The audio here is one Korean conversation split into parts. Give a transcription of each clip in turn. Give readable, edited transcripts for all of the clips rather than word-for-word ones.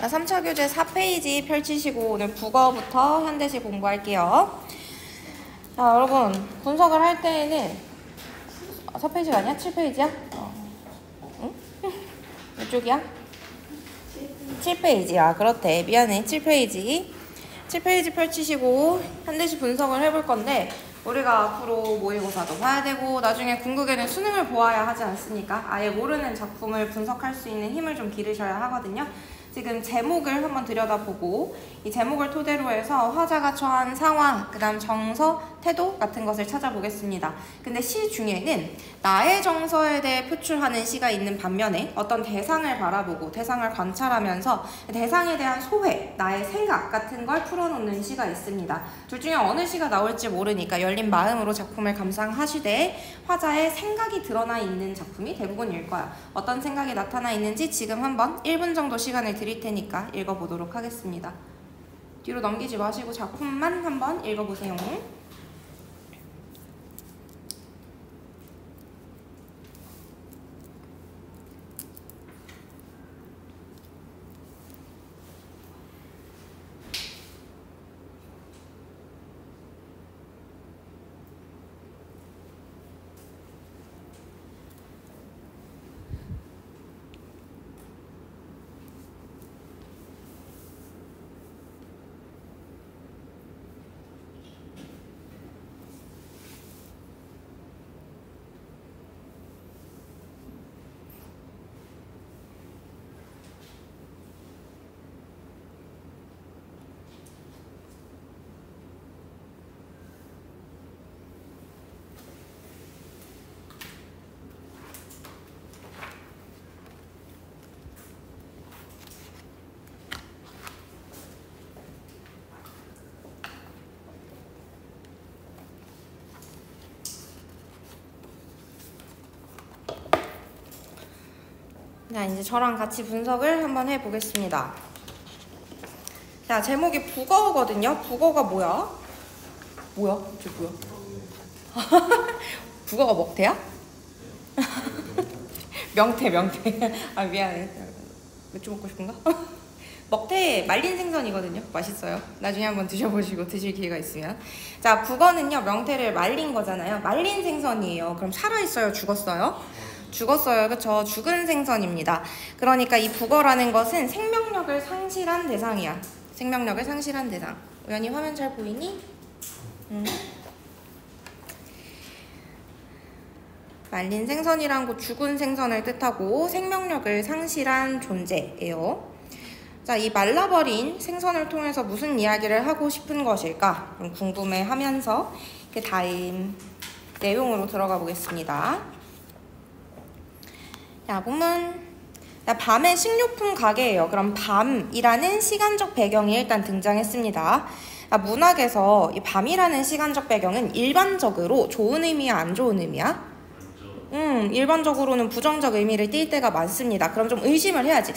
자, 3차 교재 4페이지 펼치시고 오늘 국어부터 현대시 공부할게요. 자, 여러분 분석을 할 때에는 4페이지가 아니야? 7페이지야? 응? 몇 쪽이야? 7페이지야. 그렇대. 미안해. 7페이지. 7페이지 펼치시고 현대시 분석을 해볼 건데 우리가 앞으로 모의고사도 봐야 되고 나중에 궁극에는 수능을 보아야 하지 않습니까? 아예 모르는 작품을 분석할 수 있는 힘을 좀 기르셔야 하거든요. 지금 제목을 한번 들여다보고 이 제목을 토대로 해서 화자가 처한 상황, 그 다음 정서, 태도 같은 것을 찾아보겠습니다. 근데 시 중에는 나의 정서에 대해 표출하는 시가 있는 반면에 어떤 대상을 바라보고 대상을 관찰하면서 대상에 대한 소회, 나의 생각 같은 걸 풀어놓는 시가 있습니다. 둘 중에 어느 시가 나올지 모르니까 열린 마음으로 작품을 감상하시되 화자의 생각이 드러나 있는 작품이 대부분일 거야. 어떤 생각이 나타나 있는지 지금 한번 1분 정도 시간을 드릴 테니까 읽어보도록 하겠습니다. 뒤로 넘기지 마시고 작품만 한번 읽어보세요. 자, 이제 저랑 같이 분석을 한번 해보겠습니다. 자, 제목이 국어거든요. 국어가 뭐야? 뭐야? 저 뭐야? 국어가 먹태야? 명태. 아, 미안해. 맥주 먹고 싶은가? 먹태 말린 생선이거든요. 맛있어요. 나중에 한번 드셔보시고 드실 기회가 있으면. 자, 국어는요, 명태를 말린 거잖아요. 말린 생선이에요. 그럼 살아있어요? 죽었어요? 죽었어요. 그쵸? 죽은 생선입니다. 그러니까 이 국어라는 것은 생명력을 상실한 대상이야. 생명력을 상실한 대상. 우연히 화면 잘 보이니? 말린 생선이란 거 죽은 생선을 뜻하고 생명력을 상실한 존재예요. 자, 이 말라버린 생선을 통해서 무슨 이야기를 하고 싶은 것일까? 좀 궁금해하면서 그 다음 내용으로 들어가 보겠습니다. 자, 보면 밤의 식료품 가게예요. 그럼 밤이라는 시간적 배경이 일단 등장했습니다. 문학에서 이 밤이라는 시간적 배경은 일반적으로 좋은 의미야, 안 좋은 의미야? 일반적으로는 부정적 의미를 띌 때가 많습니다. 그럼 좀 의심을 해야지.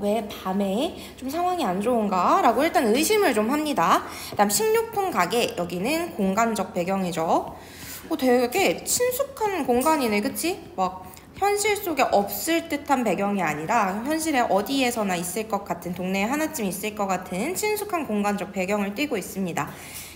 왜 밤에 좀 상황이 안 좋은가? 라고 일단 의심을 좀 합니다. 그다음 식료품 가게, 여기는 공간적 배경이죠. 되게 친숙한 공간이네, 그치? 막 현실 속에 없을 듯한 배경이 아니라 현실에 어디에서나 있을 것 같은, 동네에 하나쯤 있을 것 같은 친숙한 공간적 배경을 띠고 있습니다.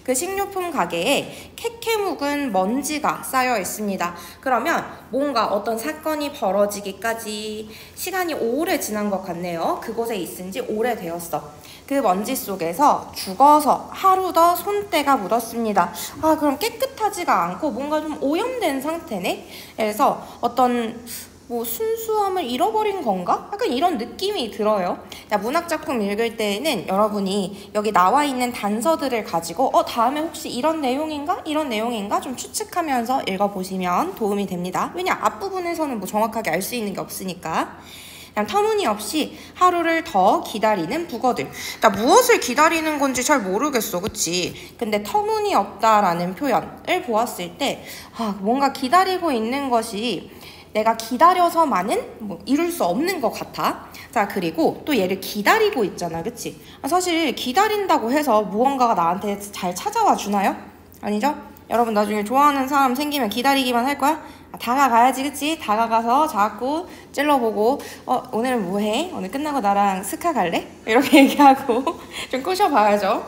그 식료품 가게에 캐캐 묵은 먼지가 쌓여 있습니다. 그러면 뭔가 어떤 사건이 벌어지기까지 시간이 오래 지난 것 같네요. 그곳에 있은 지 오래되었어. 그 먼지 속에서 죽어서 하루 더 손때가 묻었습니다. 그럼 깨끗하지가 않고 뭔가 좀 오염된 상태네? 그래서 어떤 순수함을 잃어버린 건가? 약간 이런 느낌이 들어요. 자, 문학작품 읽을 때에는 여러분이 여기 나와 있는 단서들을 가지고 다음에 혹시 이런 내용인가? 이런 내용인가? 좀 추측하면서 읽어보시면 도움이 됩니다. 왜냐? 앞부분에서는 뭐 정확하게 알 수 있는 게 없으니까. 그냥 터무니없이 하루를 더 기다리는 북어들. 그러니까 무엇을 기다리는 건지 잘 모르겠어, 그치? 근데 터무니없다라는 표현을 보았을 때 뭔가 기다리고 있는 것이 내가 기다려서만은 이룰 수 없는 것 같아. 자, 그리고 또 얘를 기다리고 있잖아, 그치? 사실 기다린다고 해서 무언가가 나한테 잘 찾아와 주나요? 아니죠? 여러분 나중에 좋아하는 사람 생기면 기다리기만 할 거야? 다가가야지, 그치? 다가가서 자꾸 찔러보고 오늘은 뭐해? 오늘 끝나고 나랑 스카 갈래? 이렇게 얘기하고 좀 꼬셔봐야죠.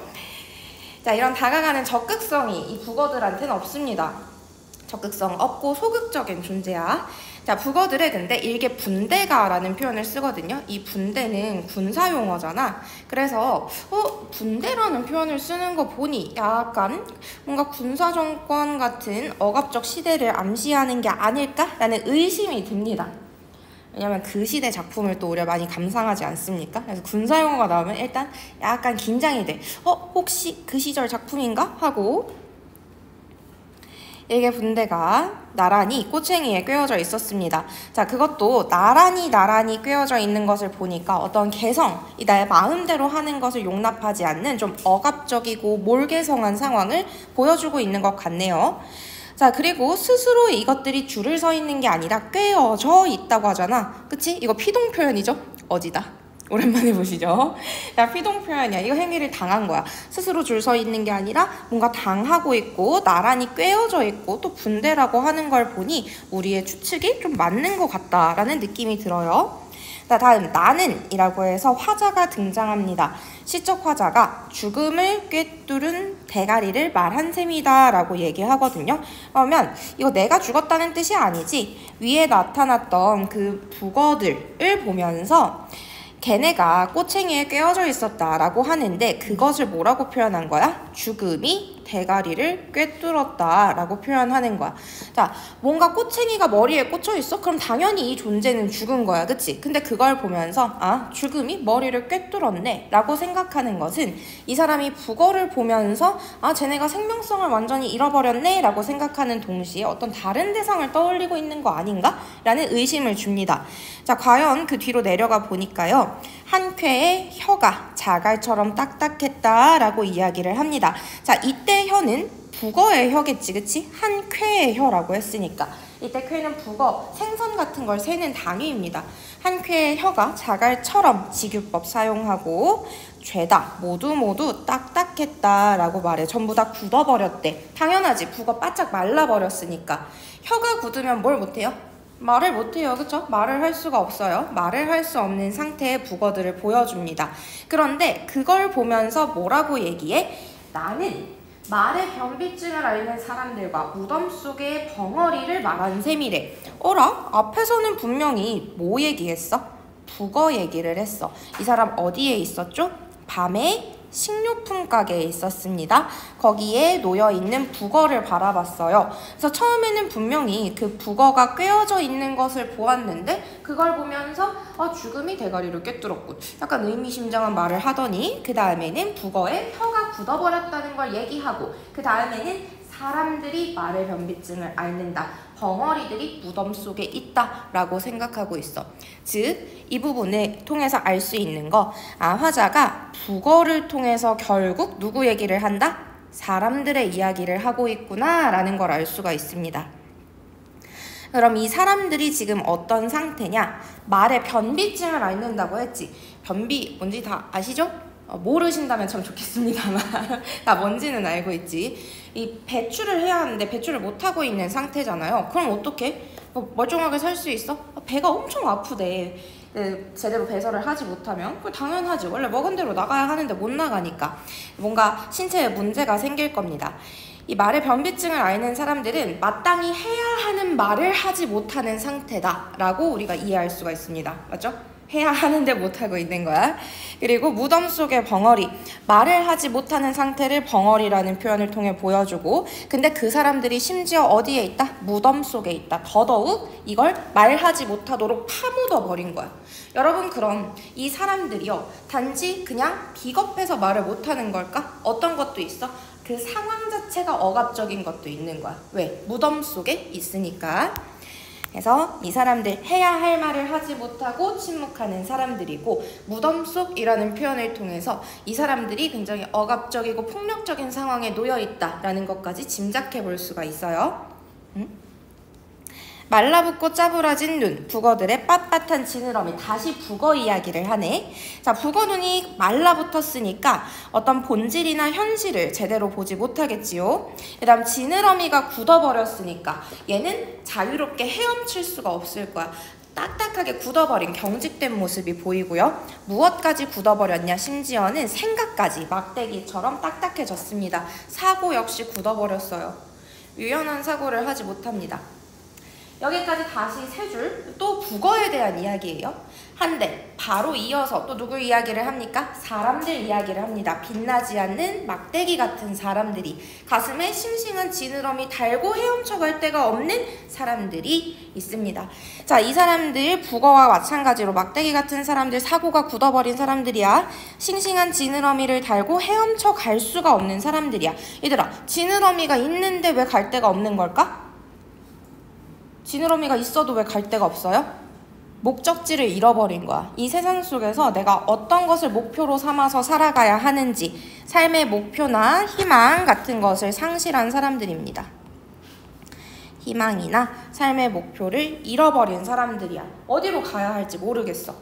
자, 이런 다가가는 적극성이 이 북어들한테는 없습니다. 적극성 없고 소극적인 존재야. 자, 북어들의 근데 일개 분대가라는 표현을 쓰거든요. 이 분대는 군사용어잖아. 그래서 분대라는 표현을 쓰는 거 보니 약간 뭔가 군사정권 같은 억압적 시대를 암시하는 게 아닐까라는 의심이 듭니다. 왜냐면 그 시대 작품을 또 우리가 많이 감상하지 않습니까? 그래서 군사용어가 나오면 일단 약간 긴장이 돼. 혹시 그 시절 작품인가? 하고 일개 분대가 나란히 꼬챙이에 꿰어져 있었습니다. 자, 그것도 나란히 꿰어져 있는 것을 보니까 어떤 개성, 이 나의 마음대로 하는 것을 용납하지 않는 좀 억압적이고 몰개성한 상황을 보여주고 있는 것 같네요. 자, 그리고 스스로 이것들이 줄을 서 있는 게 아니라 꿰어져 있다고 하잖아. 그치? 이거 피동 표현이죠? 어디다? 오랜만에 보시죠. 야, 피동 표현이야. 이거 행위를 당한 거야. 스스로 줄 서 있는 게 아니라 뭔가 당하고 있고 나란히 꿰어져 있고 또 분대라고 하는 걸 보니 우리의 추측이 좀 맞는 것 같다라는 느낌이 들어요. 자, 다음 나는이라고 해서 화자가 등장합니다. 시적 화자가 죽음을 꿰뚫은 대가리를 말한 셈이다 라고 얘기하거든요. 그러면 이거 내가 죽었다는 뜻이 아니지, 위에 나타났던 그 북어들을 보면서 걔네가 꼬챙이에 꿰어져 있었다라고 하는데 그것을 뭐라고 표현한 거야? 죽음이 대가리를 꿰뚫었다라고 표현하는 거야. 자, 뭔가 꼬챙이가 머리에 꽂혀 있어? 그럼 당연히 이 존재는 죽은 거야, 그치? 근데 그걸 보면서 죽음이 머리를 꿰뚫었네 라고 생각하는 것은 이 사람이 북어를 보면서 쟤네가 생명성을 완전히 잃어버렸네 라고 생각하는 동시에 어떤 다른 대상을 떠올리고 있는 거 아닌가? 라는 의심을 줍니다. 자, 과연 그 뒤로 내려가 보니까요, 한 쾌의 혀가 자갈처럼 딱딱했다라고 이야기를 합니다. 자, 이때 혀는 북어의 혀겠지, 그치? 한 쾌의 혀라고 했으니까. 이때 쾌는 북어, 생선 같은 걸 세는 단위입니다. 한 쾌의 혀가 자갈처럼 직유법 사용하고 죄다 모두 딱딱했다라고 말해. 전부 다 굳어버렸대. 당연하지, 북어 바짝 말라버렸으니까. 혀가 굳으면 뭘 못해요? 말을 못해요, 그쵸? 말을 할 수가 없어요. 말을 할 수 없는 상태의 북어들을 보여줍니다. 그런데 그걸 보면서 뭐라고 얘기해? 나는 말의 변비증을 앓는 사람들과 무덤 속의 벙어리를 말한 셈이래. 어라? 앞에서는 분명히 뭐 얘기했어? 북어 얘기를 했어. 이 사람 어디에 있었죠? 밤에 식료품 가게에 있었습니다. 거기에 놓여있는 북어를 바라봤어요. 그래서 처음에는 분명히 그 북어가 꿰어져 있는 것을 보았는데 그걸 보면서 죽음이 대가리를 꿰뚫었군, 약간 의미심장한 말을 하더니 그 다음에는 북어에 혀가 굳어버렸다는 걸 얘기하고 그 다음에는 사람들이 말의 변비증을 앓는다, 벙어리들이 무덤 속에 있다라고 생각하고 있어. 즉, 이 부분을 통해서 알 수 있는 거, 화자가 북어를 통해서 결국 누구 얘기를 한다? 사람들의 이야기를 하고 있구나 라는 걸 알 수가 있습니다. 그럼 이 사람들이 지금 어떤 상태냐? 말의 변비증을 앓는다고 했지. 변비 뭔지 다 아시죠? 모르신다면 참 좋겠습니다만 다 뭔지는 알고 있지. 이 배출을 해야 하는데 배출을 못하고 있는 상태잖아요. 그럼 어떡해? 멀쩡하게 살 수 있어? 배가 엄청 아프대. 제대로 배설을 하지 못하면. 그걸 당연하지. 원래 먹은 대로 나가야 하는데 못 나가니까 뭔가 신체에 문제가 생길 겁니다. 이 말의 변비증을 앓는 사람들은 마땅히 해야 하는 말을 하지 못하는 상태다라고 우리가 이해할 수가 있습니다. 맞죠? 해야 하는데 못하고 있는 거야. 그리고 무덤 속의 벙어리, 말을 하지 못하는 상태를 벙어리라는 표현을 통해 보여주고, 근데 그 사람들이 심지어 어디에 있다? 무덤 속에 있다. 더더욱 이걸 말하지 못하도록 파묻어 버린 거야. 여러분, 그럼 이 사람들이요, 단지 그냥 비겁해서 말을 못하는 걸까? 어떤 것도 있어? 그 상황 자체가 억압적인 것도 있는 거야. 왜? 무덤 속에 있으니까. 그래서 이 사람들, 해야 할 말을 하지 못하고 침묵하는 사람들이고, 무덤 속이라는 표현을 통해서 이 사람들이 굉장히 억압적이고 폭력적인 상황에 놓여 있다라는 것까지 짐작해 볼 수가 있어요. 말라붙고 짜부라진 눈, 북어들의 빳빳한 지느러미. 다시 북어 이야기를 하네. 자, 북어 눈이 말라붙었으니까 어떤 본질이나 현실을 제대로 보지 못하겠지요. 그 다음 지느러미가 굳어버렸으니까 얘는 자유롭게 헤엄칠 수가 없을 거야. 딱딱하게 굳어버린 경직된 모습이 보이고요. 무엇까지 굳어버렸냐? 심지어는 생각까지 막대기처럼 딱딱해졌습니다. 사고 역시 굳어버렸어요. 유연한 사고를 하지 못합니다. 여기까지 다시 세 줄, 또 북어에 대한 이야기예요. 한데 바로 이어서 또 누구 이야기를 합니까? 사람들 이야기를 합니다. 빛나지 않는 막대기 같은 사람들이, 가슴에 싱싱한 지느러미 달고 헤엄쳐갈 데가 없는 사람들이 있습니다. 자, 이 사람들 북어와 마찬가지로 막대기 같은 사람들, 사고가 굳어버린 사람들이야. 싱싱한 지느러미를 달고 헤엄쳐 갈 수가 없는 사람들이야. 얘들아, 지느러미가 있는데 왜 갈 데가 없는 걸까? 지느러미가 있어도 왜 갈 데가 없어요? 목적지를 잃어버린 거야. 이 세상 속에서 내가 어떤 것을 목표로 삼아서 살아가야 하는지, 삶의 목표나 희망 같은 것을 상실한 사람들입니다. 희망이나 삶의 목표를 잃어버린 사람들이야. 어디로 가야 할지 모르겠어.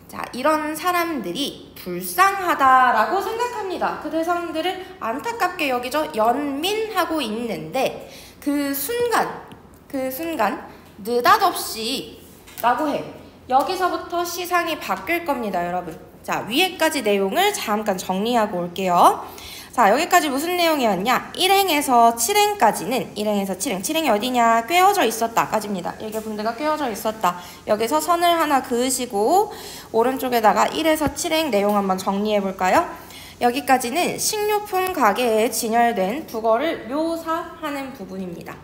자, 이런 사람들이 불쌍하다라고 생각합니다. 그 대상들을 안타깝게 여기죠. 연민하고 있는데 그 순간 느닷없이 라고 해. 여기서부터 시상이 바뀔 겁니다, 여러분. 자, 위에까지 내용을 잠깐 정리하고 올게요. 자, 여기까지 무슨 내용이었냐? 1행에서 7행까지는 1행에서 7행, 7행이 어디냐? 꿰어져 있었다 까지입니다. 이게 분대가 꿰어져 있었다. 여기서 선을 하나 그으시고 오른쪽에다가 1에서 7행 내용 한번 정리해 볼까요? 여기까지는 식료품 가게에 진열된 북어를 묘사하는 부분입니다.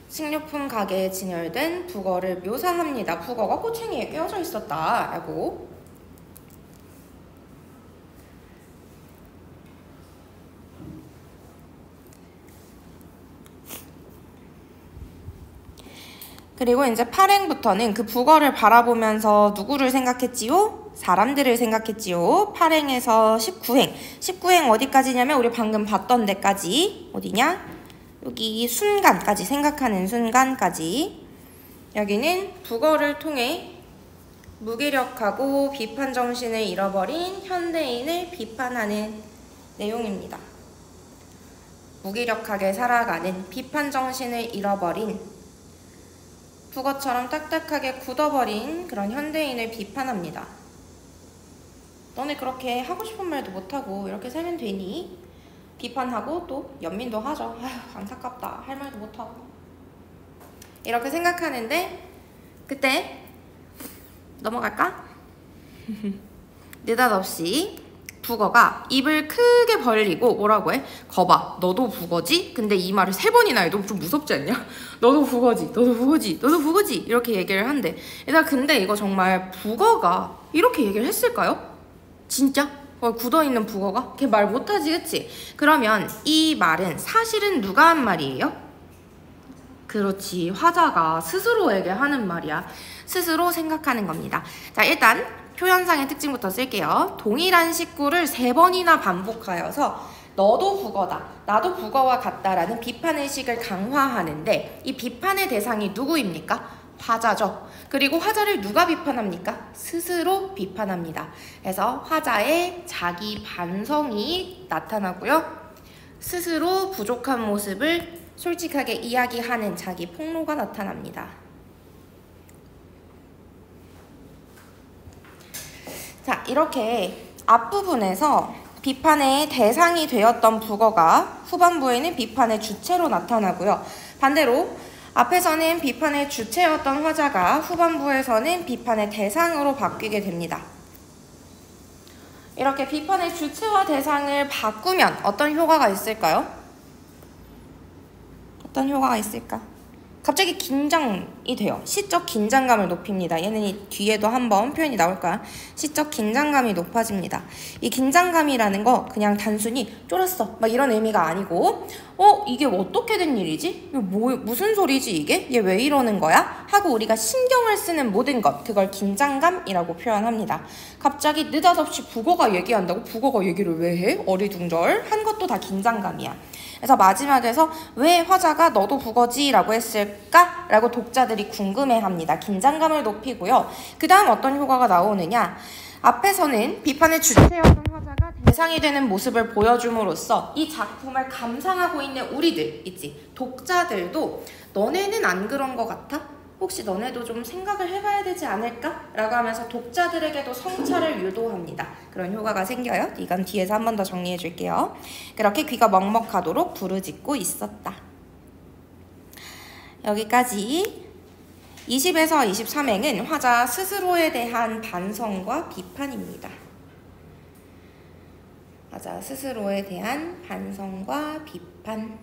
식료품 가게에 진열된 북어를 묘사합니다. 북어가 꼬챙이에 꿰어져 있었다 라고. 그리고 이제 8행부터는 그 북어를 바라보면서 누구를 생각했지요? 사람들을 생각했지요. 8행에서 19행. 19행 어디까지냐면 우리 방금 봤던 데까지. 어디냐? 여기 순간까지, 생각하는 순간까지. 여기는 북어를 통해 무기력하고 비판 정신을 잃어버린 현대인을 비판하는 내용입니다. 무기력하게 살아가는, 비판 정신을 잃어버린, 북어처럼 딱딱하게 굳어버린 그런 현대인을 비판합니다. 너네 그렇게 하고 싶은 말도 못하고 이렇게 살면 되니? 비판하고 또 연민도 하죠. 아휴, 안타깝다. 할 말도 못하고. 이렇게 생각하는데 그때 넘어갈까? 느닷없이 북어가 입을 크게 벌리고 뭐라고 해? 거봐, 너도 북어지? 근데 이 말을 3번이나 해도 좀 무섭지 않냐? 너도 북어지, 너도 북어지, 너도 북어지 이렇게 얘기를 한대. 얘들아, 근데 이거 정말 북어가 이렇게 얘기를 했을까요? 진짜? 굳어있는 북어가? 걔 말 못하지, 그치? 그러면 이 말은 사실은 누가 한 말이에요? 그렇지, 화자가 스스로에게 하는 말이야. 스스로 생각하는 겁니다. 자, 일단 표현상의 특징부터 쓸게요. 동일한 식구를 3번이나 반복하여서 너도 북어다, 나도 북어와 같다라는 비판의식을 강화하는데 이 비판의 대상이 누구입니까? 화자죠. 그리고 화자를 누가 비판합니까? 스스로 비판합니다. 그래서 화자의 자기 반성이 나타나고요. 스스로 부족한 모습을 솔직하게 이야기하는 자기 폭로가 나타납니다. 자, 이렇게 앞부분에서 비판의 대상이 되었던 북어가 후반부에는 비판의 주체로 나타나고요. 반대로 앞에서는 비판의 주체였던 화자가 후반부에서는 비판의 대상으로 바뀌게 됩니다. 이렇게 비판의 주체와 대상을 바꾸면 어떤 효과가 있을까요? 어떤 효과가 있을까? 갑자기 긴장이 돼요. 시적 긴장감을 높입니다. 얘는 이 뒤에도 한번 표현이 나올 거야. 시적 긴장감이 높아집니다. 이 긴장감이라는 거 그냥 단순히 쫄았어 막 이런 의미가 아니고 이게 어떻게 된 일이지? 이거 무슨 소리지 이게? 얘 왜 이러는 거야? 하고 우리가 신경을 쓰는 모든 것, 그걸 긴장감이라고 표현합니다. 갑자기 느닷없이 북어가 얘기한다고 북어가 얘기를 왜 해? 어리둥절 한 것도 다 긴장감이야. 그래서 마지막에서 왜 화자가 너도 국어지? 라고 했을까? 라고 독자들이 궁금해합니다. 긴장감을 높이고요. 그 다음 어떤 효과가 나오느냐? 앞에서는 비판의 주체였던 화자가 대상이 되는 모습을 보여줌으로써 이 작품을 감상하고 있는 우리들 있지, 독자들도 너네는 안 그런 것 같아? 혹시 너네도 좀 생각을 해봐야 되지 않을까? 라고 하면서 독자들에게도 성찰을 유도합니다. 그런 효과가 생겨요. 이건 뒤에서 한 번 더 정리해 줄게요. 그렇게 귀가 먹먹하도록 부르짖고 있었다. 여기까지. 20에서 23행은 화자 스스로에 대한 반성과 비판입니다. 화자 스스로에 대한 반성과 비판.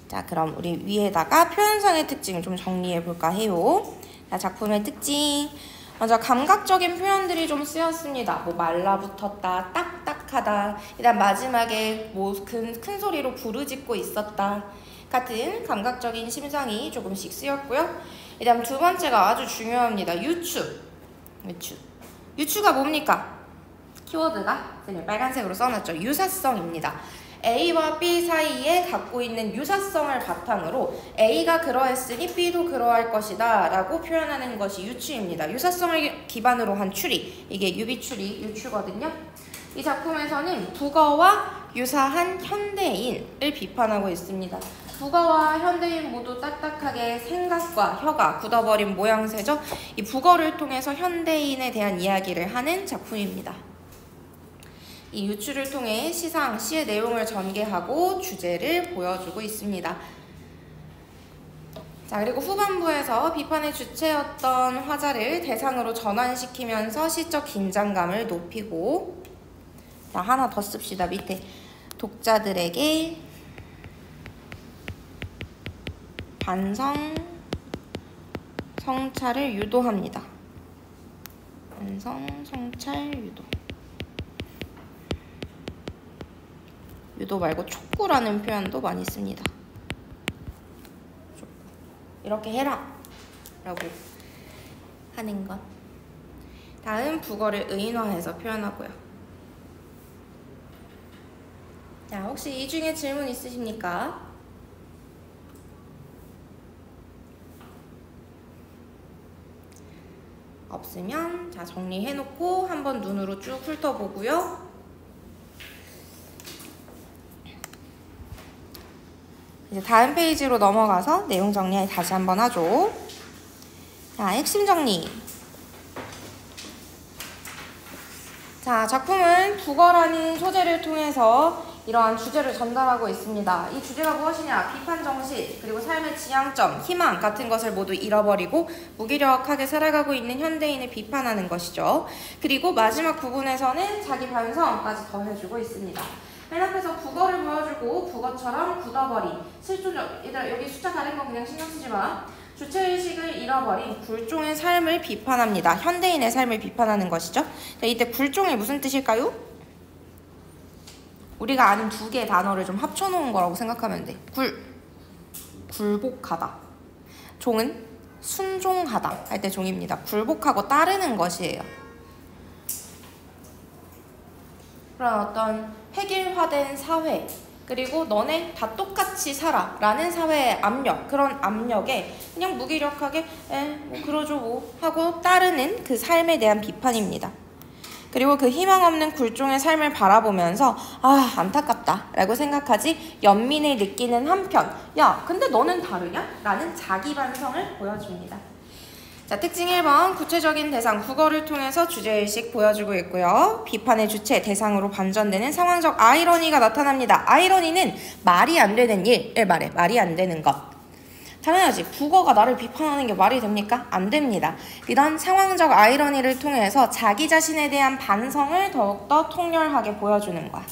자, 그럼 우리 위에다가 표현상의 특징을 좀 정리해 볼까 해요. 자, 작품의 특징. 먼저 감각적인 표현들이 좀 쓰였습니다. 뭐 말라붙었다, 딱딱하다, 일단 마지막에 뭐 큰 소리로 부르짖고 있었다 같은 감각적인 심상이 조금씩 쓰였고요. 일단 두 번째가 아주 중요합니다. 유추가 뭡니까? 키워드가 빨간색으로 써놨죠. 유사성입니다. A와 B 사이에 갖고 있는 유사성을 바탕으로 A가 그러했으니 B도 그러할 것이다 라고 표현하는 것이 유추입니다. 유사성을 기반으로 한 추리, 이게 유비추리, 유추거든요. 이 작품에서는 북어와 유사한 현대인을 비판하고 있습니다. 북어와 현대인 모두 딱딱하게 생각과 혀가 굳어버린 모양새죠. 이 북어를 통해서 현대인에 대한 이야기를 하는 작품입니다. 이 유추를 통해 시의 내용을 전개하고 주제를 보여주고 있습니다. 자, 그리고 후반부에서 비판의 주체였던 화자를 대상으로 전환시키면서 시적 긴장감을 높이고, 자, 하나 더 씁시다. 밑에 독자들에게 반성, 성찰을 유도합니다. 반성, 성찰, 유도 말고 촉구라는 표현도 많이 씁니다. 촉구. 이렇게 해라 라고 하는 것. 다음 북어를 의인화해서 표현하고요. 자, 혹시 이 중에 질문 있으십니까? 없으면 자, 정리해놓고 한번 눈으로 쭉 훑어보고요. 이제 다음 페이지로 넘어가서 내용 정리 다시 한번 하죠. 자, 핵심 정리. 자, 작품은 북어라는 소재를 통해서 이러한 주제를 전달하고 있습니다. 이 주제가 무엇이냐? 비판 정신, 그리고 삶의 지향점, 희망 같은 것을 모두 잃어버리고 무기력하게 살아가고 있는 현대인을 비판하는 것이죠. 그리고 마지막 부분에서는 자기 반성까지 더해주고 있습니다. 맨 앞에서 북어를 보여주고 북어처럼 굳어버린 실존적, 얘들아 여기 숫자 다른 건 그냥 신경 쓰지 마. 주체의식을 잃어버린 굴종의 삶을 비판합니다. 현대인의 삶을 비판하는 것이죠. 자, 이때 굴종이 무슨 뜻일까요? 우리가 아는 두 개의 단어를 좀 합쳐놓은 거라고 생각하면 돼. 굴복하다. 종은 순종하다 할 때 종입니다. 굴복하고 따르는 것이에요. 그런 어떤 획일화된 사회, 그리고 너네 다 똑같이 살아 라는 사회의 압력, 그런 압력에 그냥 무기력하게 뭐 그러죠 뭐 하고 따르는 그 삶에 대한 비판입니다. 그리고 그 희망 없는 굴종의 삶을 바라보면서 아, 안타깝다 라고 생각하지 연민을 느끼는 한편, 야 근데 너는 다르냐? 라는 자기 반성을 보여줍니다. 자, 특징 1번 구체적인 대상 국어를 통해서 주제의식 보여주고 있고요. 비판의 주체 대상으로 반전되는 상황적 아이러니가 나타납니다. 아이러니는 말이 안 되는 일을 말해. 말이 안 되는 것. 당연하지. 국어가 나를 비판하는 게 말이 됩니까? 안 됩니다. 이런 상황적 아이러니를 통해서 자기 자신에 대한 반성을 더욱더 통렬하게 보여주는 거야.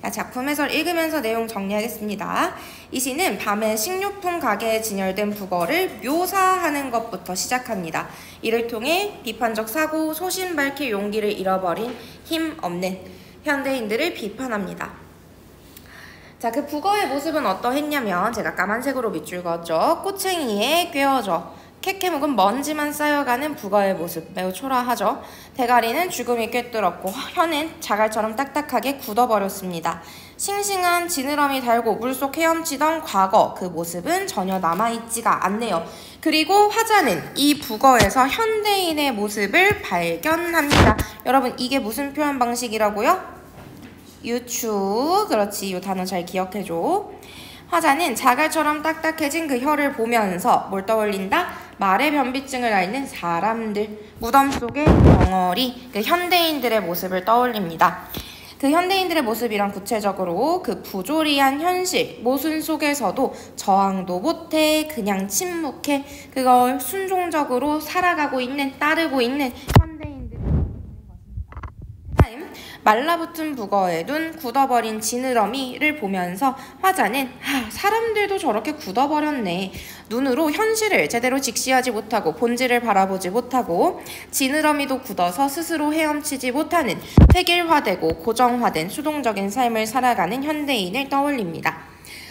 자, 작품 해설 읽으면서 내용 정리하겠습니다. 이 시는 밤에 식료품 가게에 진열된 북어를 묘사하는 것부터 시작합니다. 이를 통해 비판적 사고, 소신 밝힐 용기를 잃어버린 힘 없는 현대인들을 비판합니다. 자, 그 북어의 모습은 어떠했냐면 제가 까만색으로 밑줄 그었죠. 꼬챙이에 꿰어져 캐캐 묵은 먼지만 쌓여가는 북어의 모습 매우 초라하죠. 대가리는 주름이 꿰뚫었고 혀는 자갈처럼 딱딱하게 굳어버렸습니다. 싱싱한 지느러미 달고 물속 헤엄치던 과거 그 모습은 전혀 남아있지가 않네요. 그리고 화자는 이 북어에서 현대인의 모습을 발견합니다. 여러분 이게 무슨 표현 방식이라고요? 유추. 그렇지, 이 단어 잘 기억해줘. 화자는 자갈처럼 딱딱해진 그 혀를 보면서 뭘 떠올린다? 말의 변비증을 앓는 사람들, 무덤 속의 덩어리, 그 현대인들의 모습을 떠올립니다. 그 현대인들의 모습이란 구체적으로 그 부조리한 현실, 모순 속에서도 저항도 못해 그냥 침묵해 그걸 순종적으로 살아가고 있는, 따르고 있는 현대인들의 모습입니다. 말라붙은 북어에 둔 굳어버린 지느러미를 보면서 화자는 사람들도 저렇게 굳어버렸네. 눈으로 현실을 제대로 직시하지 못하고 본질을 바라보지 못하고 지느러미도 굳어서 스스로 헤엄치지 못하는 획일화되고 고정화된 수동적인 삶을 살아가는 현대인을 떠올립니다.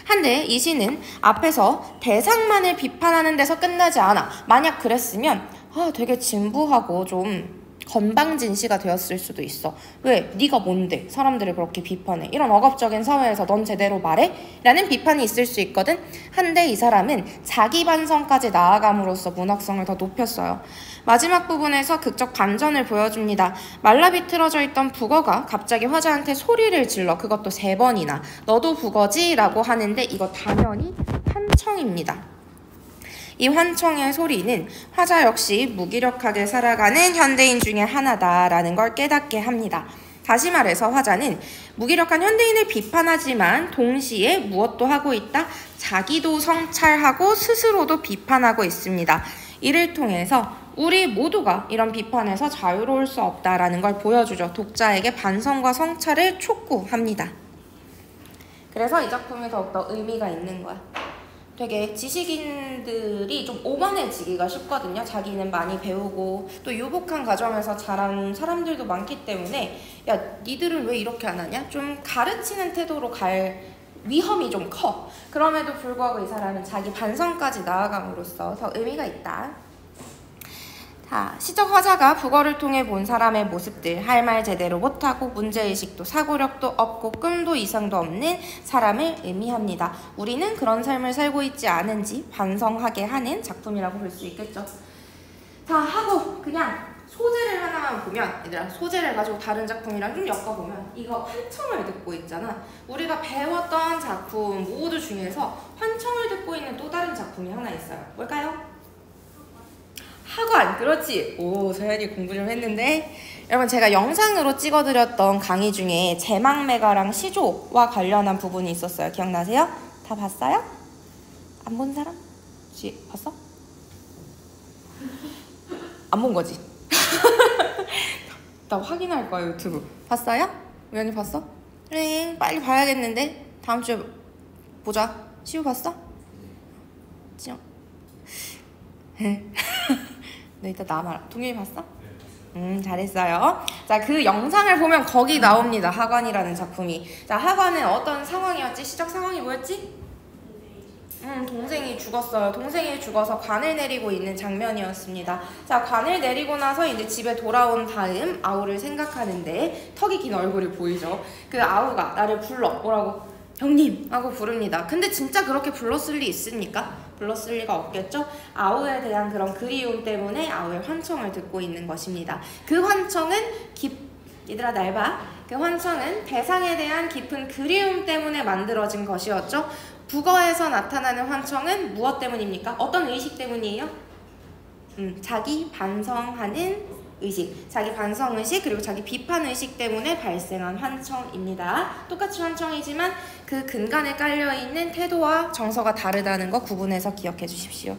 한데 이 시는 앞에서 대상만을 비판하는 데서 끝나지 않아. 만약 그랬으면 되게 진부하고 좀 건방진 시가 되었을 수도 있어. 왜? 네가 뭔데 사람들을 그렇게 비판해? 이런 억압적인 사회에서 넌 제대로 말해? 라는 비판이 있을 수 있거든. 한데 이 사람은 자기 반성까지 나아감으로써 문학성을 더 높였어요. 마지막 부분에서 극적 반전을 보여줍니다. 말라비틀어져 있던 북어가 갑자기 화자한테 소리를 질러. 그것도 3번이나. 너도 북어지? 라고 하는데 이거 당연히 환청입니다. 이 환청의 소리는 화자 역시 무기력하게 살아가는 현대인 중에 하나다라는 걸 깨닫게 합니다. 다시 말해서 화자는 무기력한 현대인을 비판하지만 동시에 무엇도 하고 있다? 자기도 성찰하고 스스로도 비판하고 있습니다. 이를 통해서 우리 모두가 이런 비판에서 자유로울 수 없다라는 걸 보여주죠. 독자에게 반성과 성찰을 촉구합니다. 그래서 이 작품이 더욱더 의미가 있는 거야. 되게 지식인들이 좀 오만해지기가 쉽거든요. 자기는 많이 배우고 또 유복한 가정에서 자란 사람들도 많기 때문에 야, 니들은 왜 이렇게 안 하냐? 좀 가르치는 태도로 갈 위험이 좀 커. 그럼에도 불구하고 이 사람은 자기 반성까지 나아감으로써 더 의미가 있다. 시적 화자가 북어를 통해 본 사람의 모습들, 할 말 제대로 못하고 문제의식도 사고력도 없고 꿈도 이상도 없는 사람을 의미합니다. 우리는 그런 삶을 살고 있지 않은지 반성하게 하는 작품이라고 볼 수 있겠죠. 자, 하고 그냥 소재를 하나만 보면, 얘들아 소재를 가지고 다른 작품이랑 좀 엮어보면 이거 환청을 듣고 있잖아. 우리가 배웠던 작품 모두 중에서 환청을 듣고 있는 또 다른 작품이 하나 있어요. 뭘까요? 학원! 그렇지! 오, 서연이 공부 좀 했는데. 여러분 제가 영상으로 찍어드렸던 강의 중에 제망매가랑 시조와 관련한 부분이 있었어요. 기억나세요? 다 봤어요? 안 본 사람? 봤어? 안 본 거지? 나 확인할 거야 유튜브. 봤어요? 우연히 봤어? 그래 빨리 봐야겠는데. 다음 주에 보자. 시우 봤어? 지영? 너 이따 나 말아. 동현이 봤어? 잘했어요. 자, 그 영상을 보면 거기 나옵니다. 학원이라는 작품이. 자, 학원은 어떤 상황이었지? 시적 상황이 뭐였지? 동생이 죽었어요. 동생이 죽어서 관을 내리고 있는 장면이었습니다. 자, 관을 내리고 나서 이제 집에 돌아온 다음 아우를 생각하는데 턱이 긴 얼굴이 보이죠. 그 아우가 나를 불러. 뭐라고? 형님! 하고 부릅니다. 근데 진짜 그렇게 불렀을 리 있습니까? 불렀을 리가 없겠죠? 아우에 대한 그런 그리움 때문에 아우의 환청을 듣고 있는 것입니다. 그 환청은 얘들아 날 봐. 그 환청은 대상에 대한 깊은 그리움 때문에 만들어진 것이었죠. 북어에서 나타나는 환청은 무엇 때문입니까? 어떤 의식 때문이에요? 자기 반성하는 의식, 자기 반성의식 그리고 자기 비판의식 때문에 발생한 환청입니다. 똑같이 환청이지만 그 근간에 깔려있는 태도와 정서가 다르다는 거 구분해서 기억해 주십시오.